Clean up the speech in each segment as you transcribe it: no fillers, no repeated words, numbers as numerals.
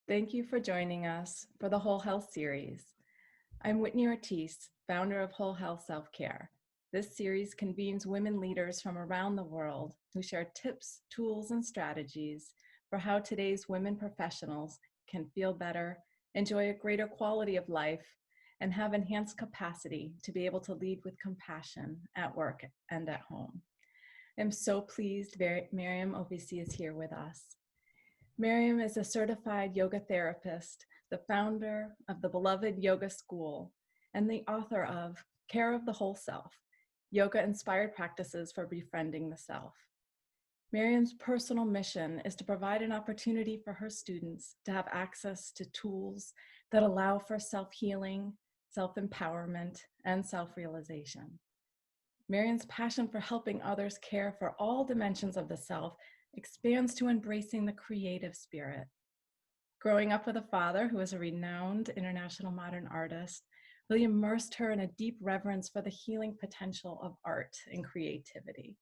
Thank you for joining us for the Whole Health series. I'm Whitney Ortiz, founder of Whole Health Self-Care. This series convenes women leaders from around the world who share tips, tools, and strategies for how today's women professionals can feel better, enjoy a greater quality of life, and have enhanced capacity to be able to lead with compassion at work and at home. I'm so pleased Maryam Ovissi is here with us. Maryam is a certified yoga therapist, the founder of the beloved yoga school, and the author of Care of the Whole Self, yoga-inspired practices for befriending the self. Maryam's personal mission is to provide an opportunity for her students to have access to tools that allow for self-healing, self-empowerment, and self-realization. Maryam's passion for helping others care for all dimensions of the self expands to embracing the creative spirit. Growing up with a father who is a renowned international modern artist, really immersed her in a deep reverence for the healing potential of art and creativity.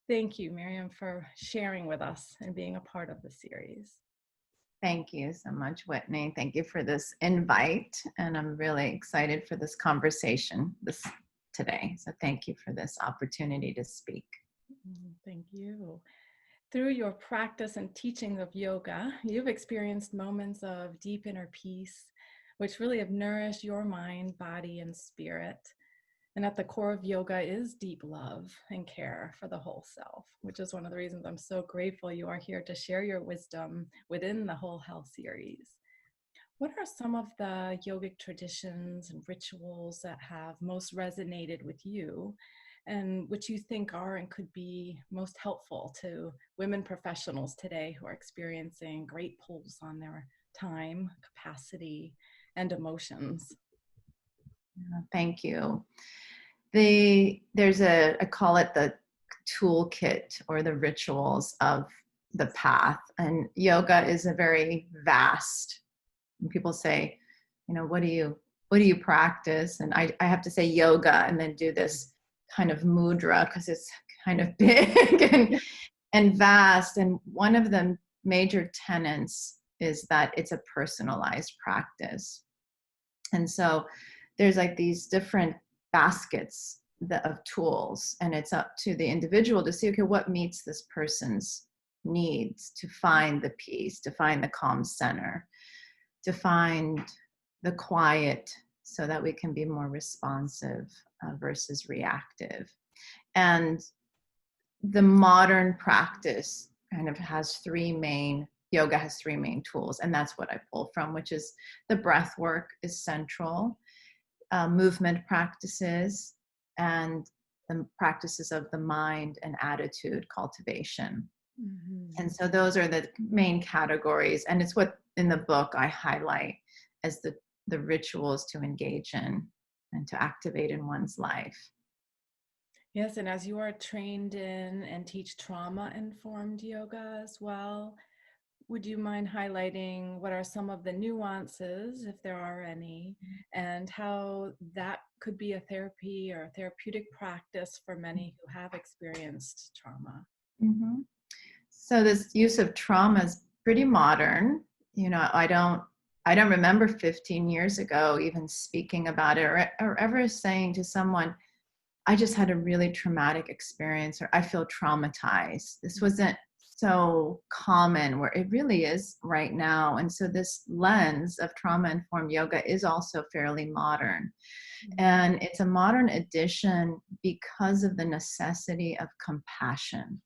Thank you, Maryam, for sharing with us and being a part of the series. Thank you so much, Whitney. Thank you for this invite, and I'm really excited for this conversation today. So thank you for this opportunity to speak. Thank you. Through your practice and teaching of yoga, you've experienced moments of deep inner peace, which really have nourished your mind, body, and spirit. And at the core of yoga is deep love and care for the whole self, which is one of the reasons I'm so grateful you are here to share your wisdom within the Whole Health series. What are some of the yogic traditions and rituals that have most resonated with you and which you think are and could be most helpful to women professionals today who are experiencing great pulls on their time, capacity, and emotions? Thank you. I call it the toolkit or the rituals of the path. And yoga is a very vast, and people say, what do you practice? And I have to say yoga and then do this kind of mudra because it's kind of big and vast. And one of the major tenets is that it's a personalized practice. And so there's like these different baskets of tools, and it's up to the individual to see, okay, what meets this person's needs to find the peace, to find the calm center, to find the quiet so that we can be more responsive versus reactive. And the modern practice kind of yoga has three main tools, and that's what I pull from, which is the breath work is central, movement practices, and the practices of the mind and attitude cultivation. Mm-hmm. And so those are the main categories, and it's what in the book I highlight as the rituals to engage in and to activate in one's life. Yes, and as you are trained in and teach trauma-informed yoga as well, would you mind highlighting what are some of the nuances, if there are any, and how that could be a therapy or a therapeutic practice for many who have experienced trauma? Mm-hmm. So this use of trauma is pretty modern. I don't remember 15 years ago even speaking about it or ever saying to someone, I just had a really traumatic experience, or I feel traumatized. This wasn't so common where it really is right now. And so this lens of trauma-informed yoga is also fairly modern. And it's a modern addition because of the necessity of compassion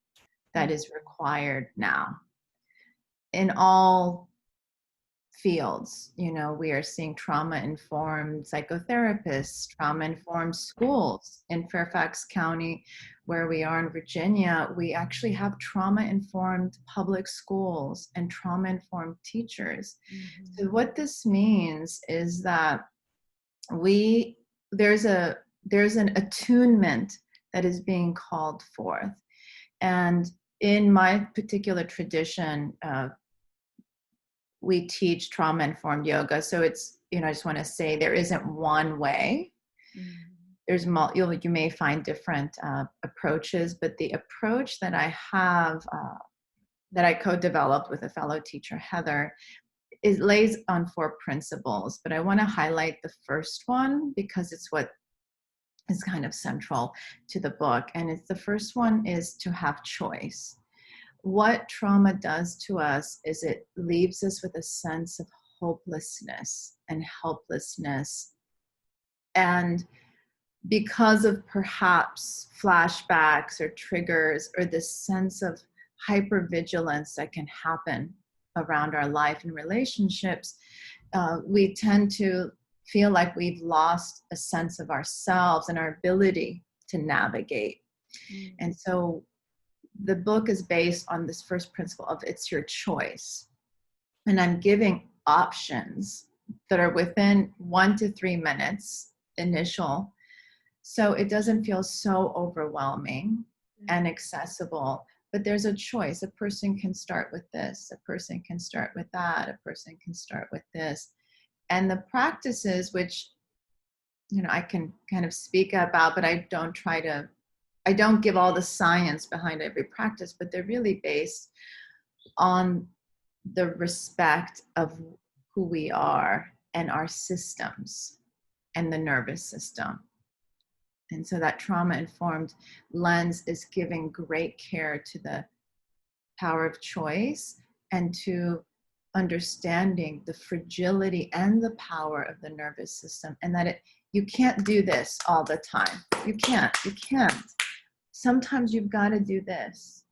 that is required now. In all fields, we are seeing trauma-informed psychotherapists, trauma-informed schools. In Fairfax County, where we are in Virginia, we actually have trauma-informed public schools and trauma-informed teachers. Mm-hmm. So what this means is that there's an attunement that is being called forth. And in my particular tradition, we teach trauma-informed yoga. So it's, I just want to say there isn't one way. Mm-hmm. There's you may find different approaches, but the approach that I have, that I co-developed with a fellow teacher, Heather, it lays on 4 principles, but I want to highlight the first one because it's what is kind of central to the book. And it's the first one is to have choice. What trauma does to us is it leaves us with a sense of hopelessness and helplessness. And because of perhaps flashbacks or triggers or this sense of hypervigilance that can happen around our life and relationships, we tend to feel like we've lost a sense of ourselves and our ability to navigate. And so the book is based on this first principle of it's your choice. And I'm giving options that are within 1 to 3 minutes initial. So it doesn't feel so overwhelming and accessible, but there's a choice. A person can start with this, a person can start with that, a person can start with this. And the practices, which, I can kind of speak about, but I don't give all the science behind every practice, but they're really based on the respect of who we are and our systems and the nervous system. And so that trauma-informed lens is giving great care to the power of choice and to understanding the fragility and the power of the nervous system, and that you can't do this all the time. You can't. Sometimes you've got to do this.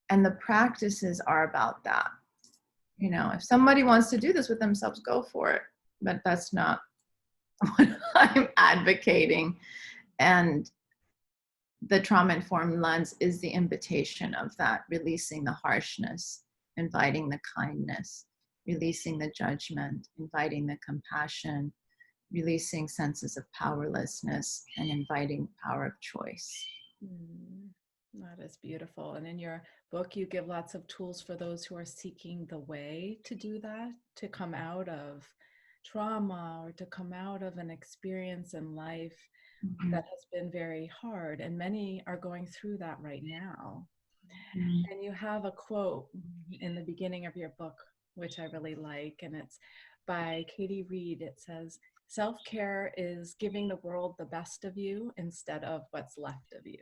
And the practices are about that. If somebody wants to do this with themselves, go for it. But that's not what I'm advocating. And the trauma-informed lens is the invitation of that, releasing the harshness, inviting the kindness, releasing the judgment, inviting the compassion, releasing senses of powerlessness, and inviting power of choice. That is beautiful. And in your book, you give lots of tools for those who are seeking the way to do that, to come out of trauma or to come out of an experience in life that has been very hard. And many are going through that right now. And you have a quote in the beginning of your book, which I really like, and it's by Katie Reed. It says, "Self-care is giving the world the best of you instead of what's left of you."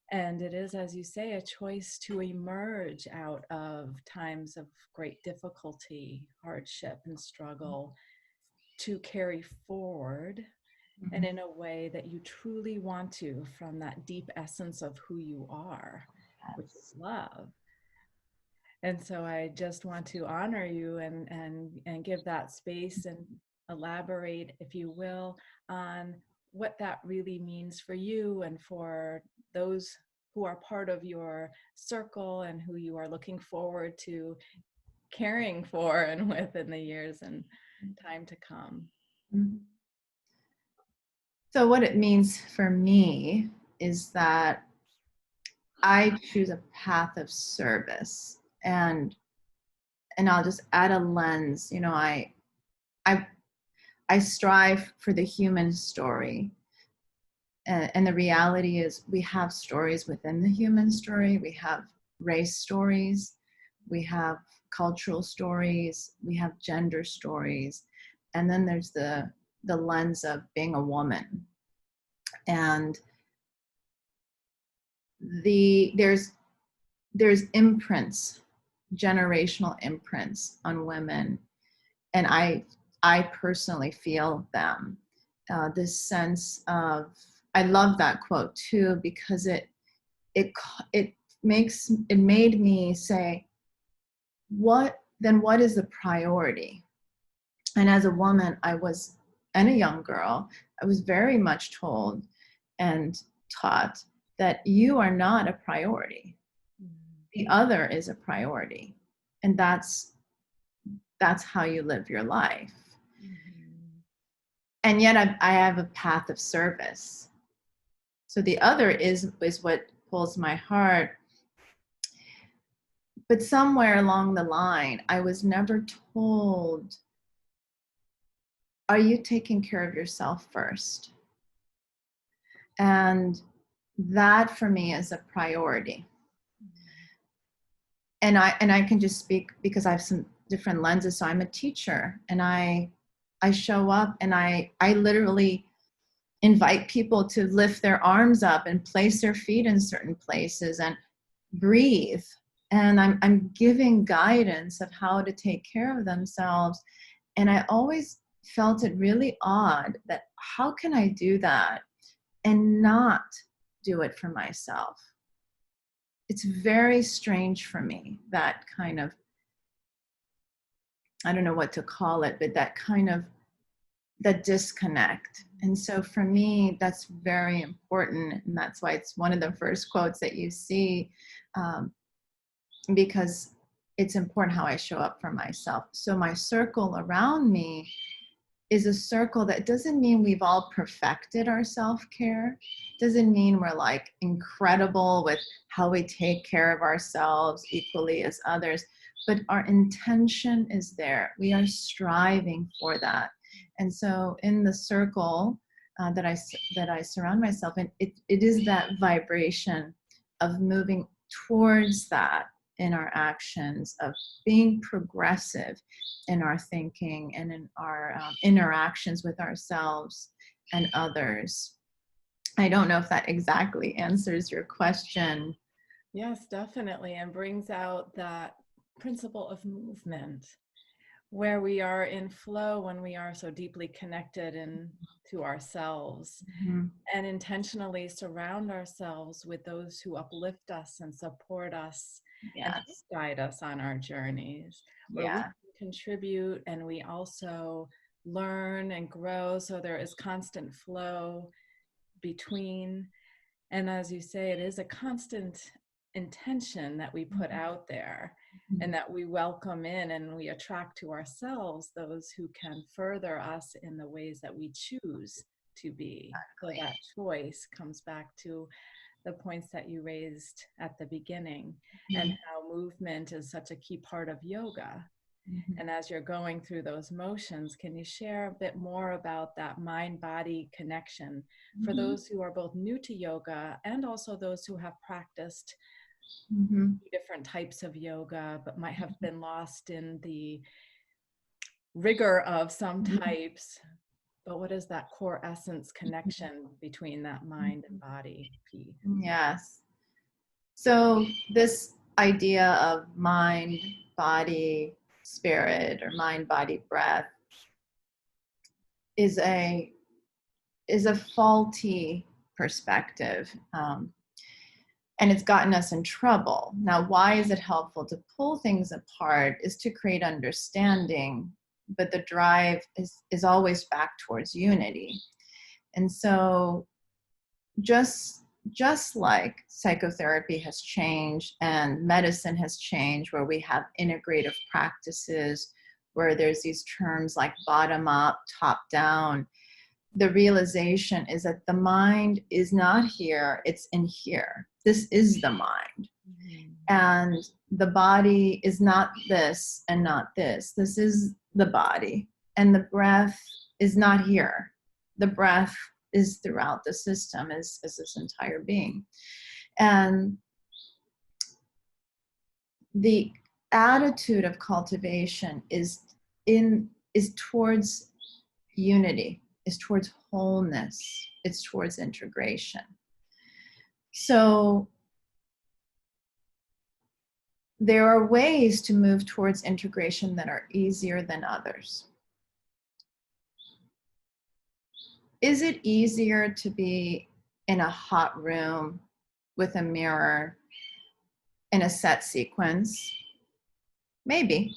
And it is, as you say, a choice to emerge out of times of great difficulty, hardship, and struggle, to carry forward and in a way that you truly want to, from that deep essence of who you are, which is love. And so I just want to honor you and give that space and elaborate, if you will, on what that really means for you and for those who are part of your circle and who you are looking forward to caring for and with in the years and time to come. So what it means for me is that I choose a path of service, and I'll just add a lens. I strive for the human story, and the reality is we have stories within the human story. We have race stories, we have cultural stories, we have gender stories, and then there's the lens of being a woman. And there's imprints, generational imprints on women, and I personally feel them. This sense of, I love that quote too, because it made me say, what is the priority? And as a woman, and a young girl, I was very much told and taught that you are not a priority. The other is a priority. And that's how you live your life. And yet I have a path of service. So the other is what pulls my heart. But somewhere along the line, I was never told, are you taking care of yourself first? And that for me is a priority. And I can just speak because I have some different lenses. So I'm a teacher, and I show up, and I literally invite people to lift their arms up and place their feet in certain places and breathe. And I'm giving guidance of how to take care of themselves. And I always felt it really odd that how can I do that and not do it for myself? It's very strange for me, that kind of, I don't know what to call it, but that kind of, that disconnect. And so for me, that's very important. And that's why it's one of the first quotes that you see, because it's important how I show up for myself. So my circle around me is a circle that doesn't mean we've all perfected our self-care. Doesn't mean we're like incredible with how we take care of ourselves equally as others, but our intention is there. We are striving for that. And so in the circle that I surround myself in, it is that vibration of moving towards that in our actions, of being progressive in our thinking and in our interactions with ourselves and others. I don't know if that exactly answers your question. Yes, definitely. And brings out that principle of movement, where we are in flow when we are so deeply connected to ourselves, and intentionally surround ourselves with those who uplift us and support us and help Yes. guide us on our journeys, where we Yeah. can contribute and we also learn and grow. So there is constant flow between. And as you say, it is a constant intention that we put out there, and that we welcome in and we attract to ourselves those who can further us in the ways that we choose to be. So that choice comes back to the points that you raised at the beginning, and how movement is such a key part of yoga. And as you're going through those motions, can you share a bit more about that mind-body connection for those who are both new to yoga and also those who have practiced different types of yoga but might have been lost in the rigor of some types? But what is that core essence connection between that mind and body piece? Yes. So this idea of mind, body, spirit, or mind, body, breath is a faulty perspective, and it's gotten us in trouble. Now, why is it helpful to pull things apart? Is to create understanding, but the drive is always back towards unity. And so just like psychotherapy has changed and medicine has changed, where we have integrative practices, where there's these terms like bottom up, top down, the realization is that the mind is not here, it's in here. This is the mind. And the body is not this and not this. This is the body. And the breath is not here. The breath is throughout the system, is this entire being. And the attitude of cultivation is towards unity, is towards wholeness, it's towards integration. So there are ways to move towards integration that are easier than others. Is it easier to be in a hot room with a mirror in a set sequence? Maybe.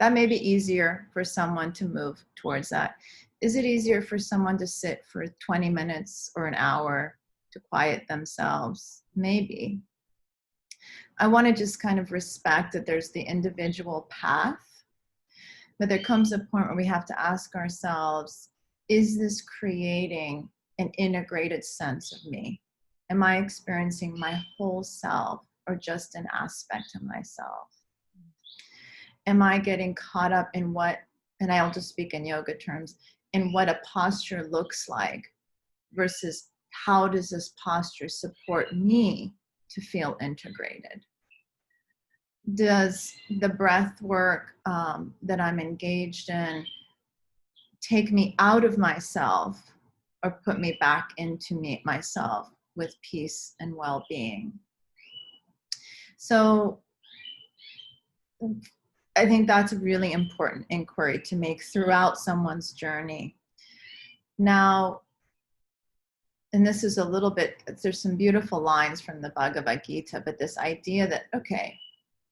That may be easier for someone to move towards that. Is it easier for someone to sit for 20 minutes or an hour to quiet themselves? Maybe. I want to just kind of respect that there's the individual path, but there comes a point where we have to ask ourselves, is this creating an integrated sense of me? Am I experiencing my whole self or just an aspect of myself? Am I getting caught up in what, and I'll just speak in yoga terms, in what a posture looks like versus how does this posture support me to feel integrated? does the breath work that I'm engaged in take me out of myself or put me back into myself with peace and well-being? So I think that's a really important inquiry to make throughout someone's journey. Now, and this is a little bit, there's some beautiful lines from the Bhagavad Gita, but this idea that, okay,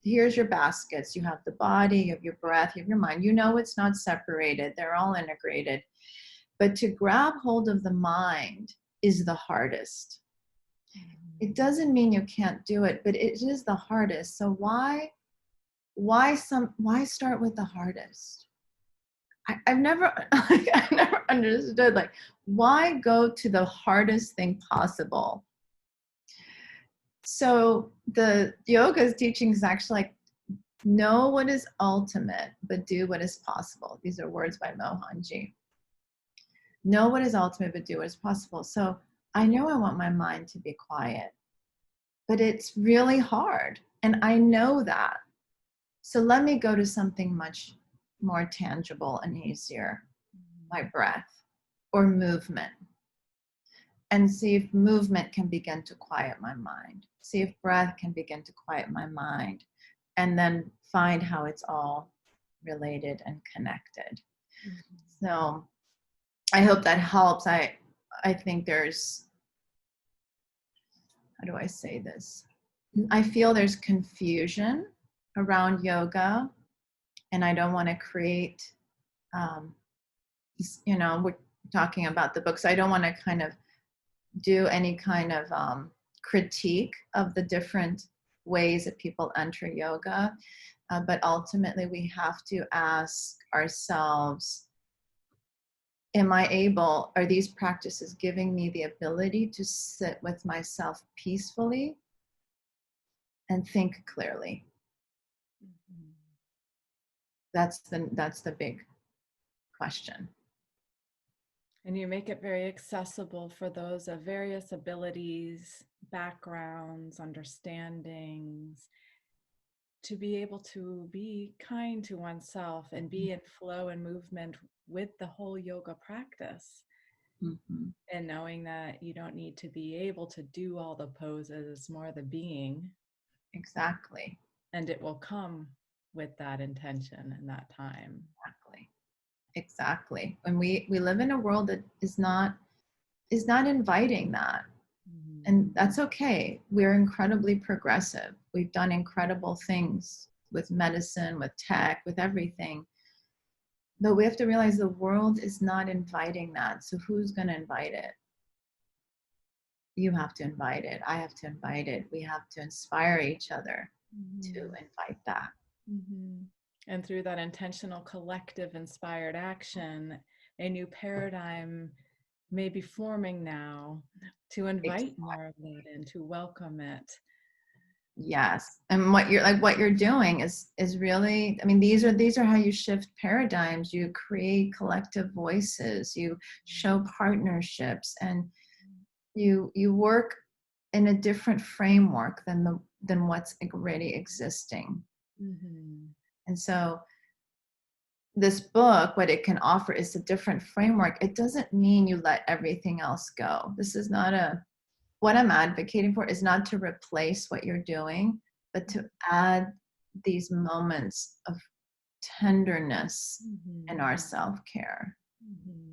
here's your baskets. You have the body, you have your breath, you have your mind. You know it's not separated. They're all integrated. But to grab hold of the mind is the hardest. It doesn't mean you can't do it, but it is the hardest. So why start with the hardest? I've never I've never understood, like, why go to the hardest thing possible? So the yoga's teaching is actually like, know what is ultimate, but do what is possible. These are words by Mohanji. Know what is ultimate, but do what is possible. So I know I want my mind to be quiet, but it's really hard. And I know that. So let me go to something much more tangible and easier, my breath or movement. And see if movement can begin to quiet my mind. See if breath can begin to quiet my mind. And then find how it's all related and connected. Mm-hmm. So I hope that helps. I think there's, how do I say this? I feel there's confusion around yoga, and I don't want to create, we're talking about the books. I don't want to kind of do any kind of critique of the different ways that people enter yoga. But ultimately, we have to ask ourselves, are these practices giving me the ability to sit with myself peacefully and think clearly? Mm-hmm. That's the big question. And you make it very accessible for those of various abilities, backgrounds, understandings, to be able to be kind to oneself and be in flow and movement with the whole yoga practice. Mm-hmm. And knowing that you don't need to be able to do all the poses, it's more the being. Exactly. And it will come with that intention and that time. Exactly. And we live in a world that is not inviting that. Mm-hmm. And that's okay. We're incredibly progressive. We've done incredible things with medicine, with tech, with everything. But we have to realize the world is not inviting that. So who's going to invite it? You have to invite it. I have to invite it. We have to inspire each other to invite that. Mm-hmm. And through that intentional collective inspired action, a new paradigm may be forming now to invite more of it and to welcome it. Yes. And what you're doing is really, I mean, these are how you shift paradigms. You create collective voices, you show partnerships, and you work in a different framework than what's already existing. Mm-hmm. And so this book, what it can offer is a different framework. It doesn't mean you let everything else go. This is not what I'm advocating for is not to replace what you're doing, but to add these moments of tenderness in our self-care. Mm-hmm.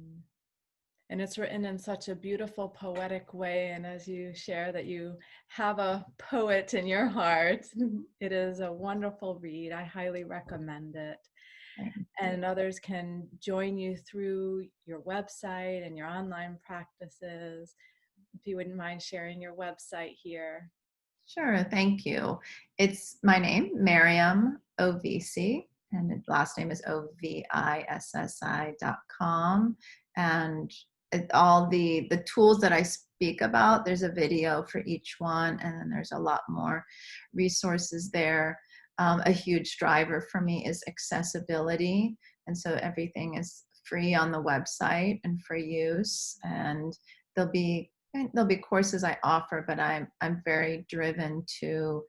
And it's written in such a beautiful, poetic way. And as you share that you have a poet in your heart, it is a wonderful read. I highly recommend it. And others can join you through your website and your online practices. If you wouldn't mind sharing your website here. Sure, thank you. It's my name, Maryam Ovissi, and the last name is OVISSI.com. And all the tools that I speak about, there's a video for each one, and then there's a lot more resources there. A huge driver for me is accessibility, and so everything is free on the website and for use, and there'll be courses I offer, but I'm very driven to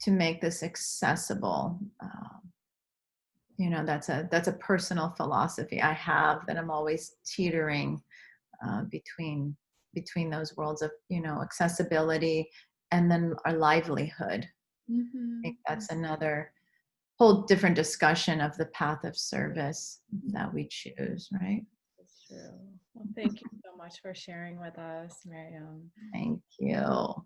to make this accessible. You know, that's a personal philosophy I have, that I'm always teetering between those worlds of, you know, accessibility and then our livelihood. I Mm-hmm. think that's another whole different discussion of the path of service that we choose, right? That's true. Well, thank you so much for sharing with us, Maryam. Thank you.